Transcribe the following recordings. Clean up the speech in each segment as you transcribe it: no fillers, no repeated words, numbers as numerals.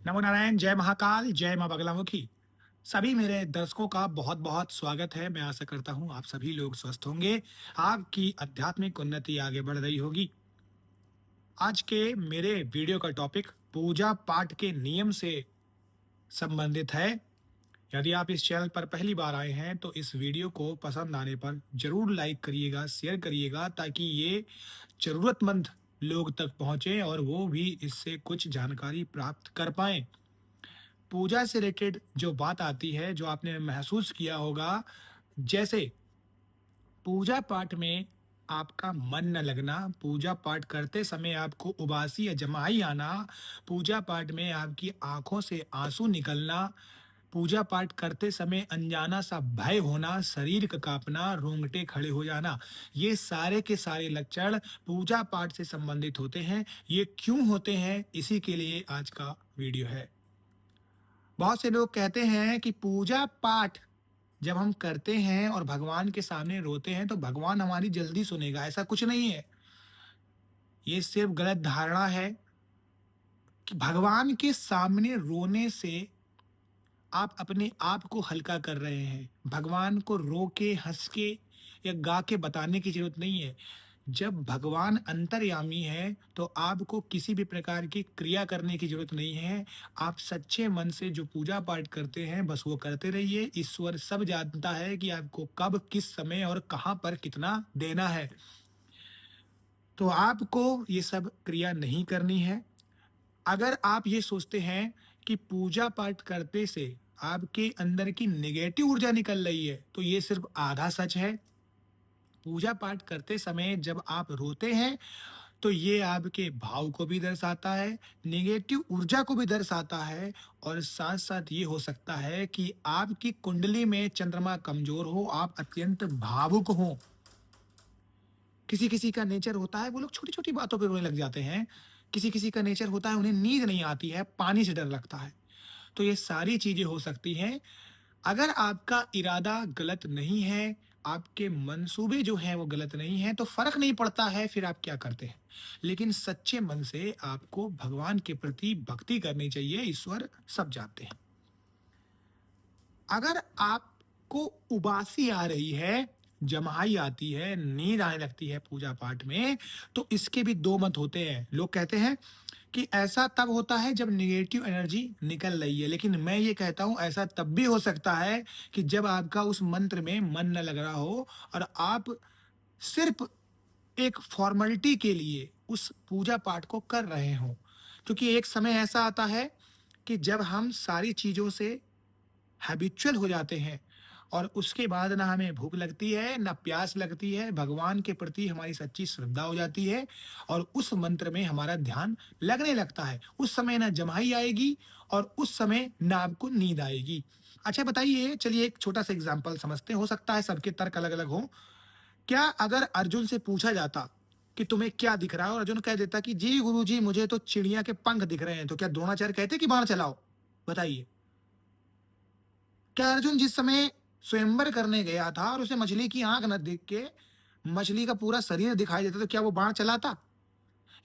नमो नारायण, जय महाकाल, जय माँ बगलामुखी। सभी मेरे दर्शकों का बहुत-बहुत स्वागत है। मैं आशा करता हूँ आप सभी लोग स्वस्थ होंगे, आपकी आध्यात्मिक उन्नति आगे बढ़ रही होगी। आज के मेरे वीडियो का टॉपिक पूजा-पाठ के नियम से संबंधित है। यदि आप इस चैनल पर पहली बार आए हैं, तो इस वीडियो को पसंद आने पर ज़रूर लाइक करिएगा, शेयर करिएगा ताकि ये ज़रूरतमंद लोग तक पहुँचे और वो भी इससे कुछ जानकारी प्राप्त कर पाएँ। पूजा से रिलेटेड जो बात आती है, जो आपने महसूस किया होगा, जैसे पूजा पाठ में आपका मन न लगना, पूजा पाठ करते समय आपको उबासी या जमाई आना, पूजा पाठ में आपकी आँखों से आँसू निकलना, पूजा पाठ करते समय अनजाना सा भय होना, शरीर का काँपना, रोंगटे खड़े हो जाना, ये सारे के सारे लक्षण पूजा पाठ से संबंधित होते हैं। ये क्यों होते हैं? इसी के लिए आज का वीडियो है। बहुत से लोग कहते हैं कि पूजा पाठ जब हम करते हैं और भगवान के सामने रोते हैं तो भगवान हमारी जल्दी सुनेगा, ऐसा कुछ नहीं है। ये सिर्फ गलत धारणा है कि भगवान के सामने रोने से आप अपने आप को हल्का कर रहे हैं। भगवान को रो के, हँस के या गा के बताने की ज़रूरत नहीं है। जब भगवान अंतर्यामी है, तो आपको किसी भी प्रकार की क्रिया करने की ज़रूरत नहीं है। आप सच्चे मन से जो पूजा-पाठ करते हैं, बस वो करते रहिए। ईश्वर सब जानता है कि आपको कब, किस समय और कहाँ पर कितना देना है। तो आपको ये सब क्रिया नहीं करनी है। अगर आप ये सोचते हैं कि पूजा-पाठ करते से आपके अंदर की नेगेटिव ऊर्जा निकल रही है, तो ये सिर्फ़ आधा सच है। पूजा पाठ करते समय जब आप रोते हैं, तो ये आपके भाव को भी दर्शाता है, नेगेटिव ऊर्जा को भी दर्शाता है और साथ-साथ ये हो सकता है कि आपकी कुंडली में चंद्रमा कमज़ोर हो, आप अत्यंत भावुक हों। किसी-किसी का नेचर होता है, वो लोग छोटी-छोटी बातों पे रोने लग जाते हैं। किसी-किसी का नेचर होता है, उन्हें नींद नहीं आती है, पानी से डर लगता है। तो ये सारी चीज़ें हो सकती हैं। अगर आपका इरादा गलत नहीं है, आपके मंसूबे जो हैं वो गलत नहीं हैं, तो फ़र्क नहीं पड़ता है फिर आप क्या करते हैं। लेकिन सच्चे मन से आपको भगवान के प्रति भक्ति करनी चाहिए, ईश्वर सब जानते हैं। अगर आपको उबासी आ रही है, जम्हाई आती है, नींद आने लगती है पूजा-पाठ में, तो इसके भी 2 मत होते हैं। लोग कहते हैं कि ऐसा तब होता है जब नेगेटिव एनर्जी निकल रही है, लेकिन मैं ये कहता हूँ ऐसा तब भी हो सकता है कि जब आपका उस मंत्र में मन न लग रहा हो और आप सिर्फ़ एक फ़ॉर्मेलिटी के लिए उस पूजा-पाठ को कर रहे हों। क्योंकि एक समय ऐसा आता है कि जब हम सारी चीज़ों से हैबिचुअल हो जाते हैं और उसके बाद ना हमें भूख लगती है, ना प्यास लगती है, भगवान के प्रति हमारी सच्ची श्रद्धा हो जाती है और उस मंत्र में हमारा ध्यान लगने लगता है। उस समय ना जम्हाई आएगी और उस समय ना आपको नींद आएगी। अच्छा बताइए, चलिए एक छोटा-सा एग्ज़ाम्पल समझते हैं, हो सकता है सबके तर्क अलग-अलग हों। क्या अगर अर्जुन से पूछा जाता कि तुम्हें क्या दिख रहा है? और अर्जुन कह देता कि जी गुरुजी मुझे तो चिड़िया के पंख दिख रहे हैं, तो क्या द्रोणाचार्य कहते कि बाण चलाओ? बताइए। क्या अर्जुन जिस समय स्वयंवर करने गया था और उसे मछली की आँख न दिख के मछली का पूरा शरीर दिखाई देता तो क्या वो बाण चलाता?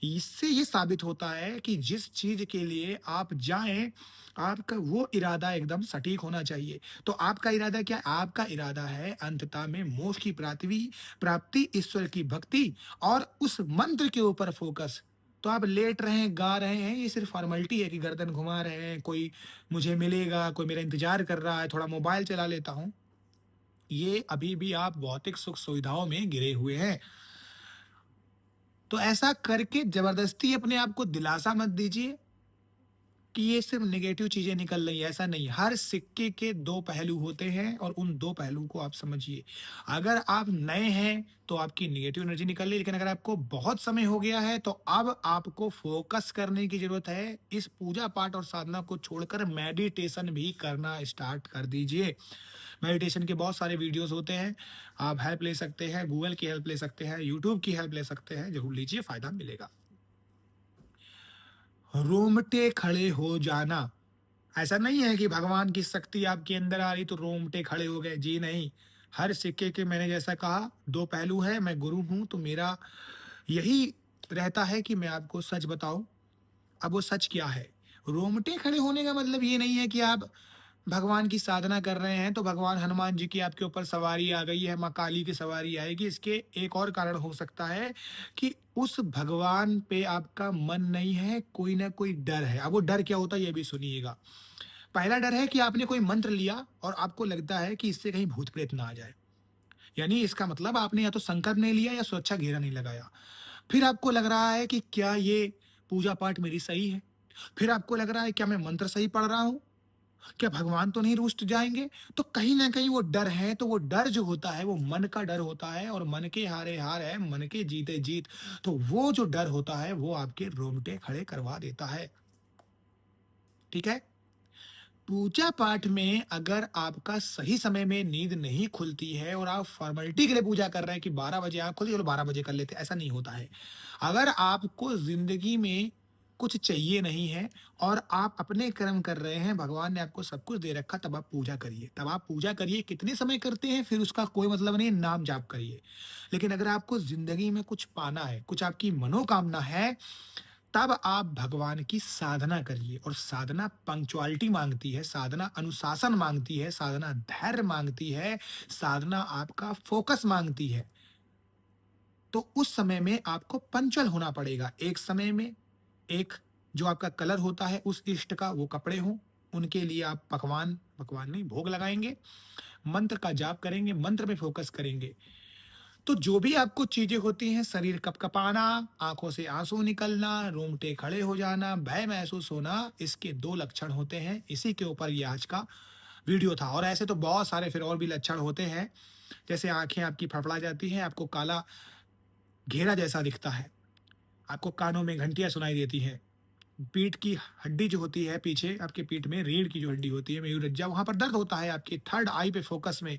इससे ये साबित होता है कि जिस चीज़ के लिए आप जाएँ, आपका वो इरादा एकदम सटीक होना चाहिए। तो आपका इरादा क्या है? आपका इरादा है अंततः में मोक्ष की प्राप्ति, ईश्वर की भक्ति और उस मंत्र के ऊपर फ़ोकस। तो आप लेट रहे हैं, गा रहे हैं, ये सिर्फ़ फ़ॉर्मेलिटी है कि गर्दन घुमा रहे हैं, कोई मुझे मिलेगा, कोई मेरा इंतज़ार कर रहा है, थोड़ा मोबाइल चला लेता हूँ। ये अभी भी आप भौतिक सुख-सुविधाओं में घिरे हुए हैं। तो ऐसा करके ज़बरदस्ती अपने आप को दिलासा मत दीजिए कि ये सिर्फ़ नेगेटिव चीज़ें निकल रही हैं, ऐसा नहीं। हर सिक्के के 2 पहलू होते हैं और उन 2 पहलुओं को आप समझिए। अगर आप नए हैं, तो आपकी नेगेटिव एनर्जी निकल रही है, लेकिन अगर आपको बहुत समय हो गया है, तो अब आपको फ़ोकस करने की ज़रूरत है। इस पूजा-पाठ और साधना को छोड़कर मेडिटेशन भी करना स्टार्ट कर दीजिए। मेडिटेशन के बहुत सारे वीडियोज़ होते हैं, आप हेल्प ले सकते हैं, गूगल की हेल्प ले सकते हैं, यूट्यूब की हेल्प ले सकते हैं, ज़रूर लीजिए, फ़ायदा मिलेगा। रोमटे खड़े हो जाना, ऐसा नहीं है कि भगवान की शक्ति आपके अंदर आ रही तो रोमटे खड़े हो गए, जी नहीं। हर सिक्के के मैंने जैसा कहा 2 पहलू हैं, मैं गुरु हूँ तो मेरा यही रहता है कि मैं आपको सच बताऊँ। अब वो सच क्या है? रोंगटे खड़े होने का मतलब ये नहीं है कि आप भगवान की साधना कर रहे हैं तो भगवान हनुमान जी की आपके ऊपर सवारी आ गई है, माँ काली की सवारी आएगी। इसके एक और कारण हो सकता है कि उस भगवान पे आपका मन नहीं है, कोई ना कोई डर है। अब वो डर क्या होता है ये भी सुनिएगा। पहला डर है कि आपने कोई मंत्र लिया और आपको लगता है कि इससे कहीं भूत प्रेत ना आ जाए। यानी इसका मतलब आपने या तो संकल्प नहीं लिया या सुरक्षा घेरा नहीं लगाया। फिर आपको लग रहा है कि क्या ये पूजा पाठ मेरी सही है? फिर आपको लग रहा है क्या मैं मंत्र सही पढ़ रहा हूँ? क्या भगवान तो नहीं रुष्ट जाएँगे? तो कहीं न कहीं वो डर है, तो वो डर जो होता है वो मन का डर होता है और मन के हारे हार है, मन के जीते जीत। तो वो जो डर होता है वो आपके रोंगटे खड़े करवा देता है। ठीक है? पूजा पाठ में अगर आपका सही समय में नींद नहीं खुलती है और आप फॉर्मेलिटी के लिए पूजा कर रहे हैं कि 12 बजे आँख खुली, चलो 12 बजे कर लेते हैं, ऐसा नहीं होता है। अगर आपको ज़िंदगी में कुछ चाहिए नहीं है और आप अपने कर्म कर रहे हैं, भगवान ने आपको सब कुछ दे रखा, तब आप पूजा करिए। तब आप पूजा करिए, कितने समय करते हैं फिर उसका कोई मतलब नहीं है, नाम जाप करिए। लेकिन अगर आपको ज़िंदगी में कुछ पाना है, कुछ आपकी मनोकामना है, तब आप भगवान की साधना करिए और साधना पंक्चुअलिटी माँगती है, साधना अनुशासन माँगती है, साधना धैर्य माँगती है, साधना आपका फ़ोकस माँगती है। तो उस समय में आपको पंक्चुअल होना पड़ेगा। एक समय में, एक जो आपका कलर होता है उस इष्ट का वो कपड़े हों, उनके लिए आप पकवान पकवान नहीं भोग लगाएँगे, मंत्र का जाप करेंगे, मंत्र पे फ़ोकस करेंगे। तो जो भी आपको चीज़ें होती हैं, शरीर कँपकपाना, आँखों से आँसू निकलना, रोंगटे खड़े हो जाना, भय महसूस होना, इसके 2 लक्षण होते हैं। इसी के ऊपर ये आज का वीडियो था और ऐसे तो बहुत सारे फिर और भी लक्षण होते हैं। जैसे आँखें आपकी फड़फड़ा जाती हैं, आपको काला घेरा जैसा दिखता है, आपको कानों में घंटियाँ सुनाई देती हैं, पीठ की हड्डी जो होती है पीछे आपके पीठ में रीढ़ की जो हड्डी होती है, मयूरज्जा, वहाँ पर दर्द होता है, आपके थर्ड आई पे फ़ोकस में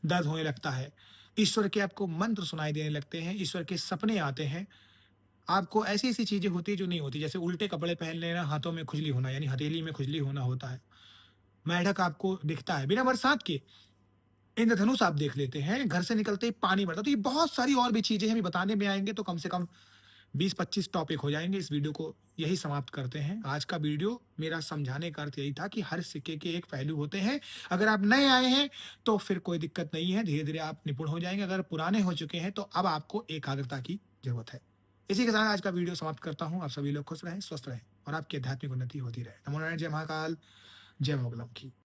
दर्द होने लगता है। ईश्वर के आपको मंत्र सुनाई देने लगते हैं, ईश्वर के सपने आते हैं। आपको ऐसी-ऐसी चीज़ें होती हैं जो नहीं होती, जैसे उल्टे कपड़े पहन लेना, हाथों में खुजली होना यानी हथेली में खुजली होना होता है। मेंढक आपको दिखता है, बिना बरसात के इंद्रधनुष आप देख लेते हैं, घर से निकलते ही पानी बढ़ता है। तो ये बहुत सारी और भी चीज़ें हैं, अभी बताने में आएँगे तो कम से कम 20-25 टॉपिक हो जाएँगे। इस वीडियो को यही समाप्त करते हैं। आज का वीडियो मेरा समझाने का अर्थ यही था कि हर सिक्के के एक पहलू होते हैं। अगर आप नए आए हैं, तो फिर कोई दिक्कत नहीं है, धीरे-धीरे आप निपुण हो जाएँगे। अगर पुराने हो चुके हैं, तो अब आपको एकाग्रता की ज़रूरत है। इसी के साथ आज का वीडियो समाप्त करता हूँ। आप सभी लोग खुश रहें, स्वस्थ रहें और आपकी आध्यात्मिक उन्नति होती रहे। नमो नारायण, जय महाकाल, जय मंगलम की।